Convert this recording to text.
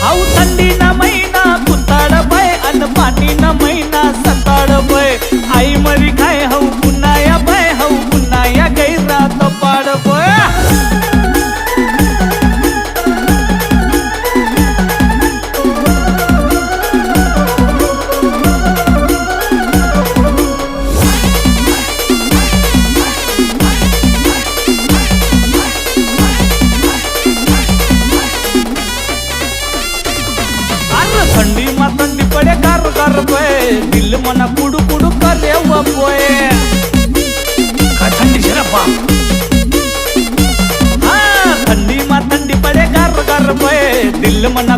how थंडी ना महिना कुताड बाय अन पाणी ना महिना सताड बाय आई मरी खाय हाऊ पुन्हा बाय हाऊ पुन्हा या गैरा तपाड बाय थंडी मा थंडी पड़े कार कार पोए दिल मना कुडू कुडू करे हुआ पोए का थंडी शरपा हाँ थंडी मा थंडी पड़े कार कार पोए दिल मना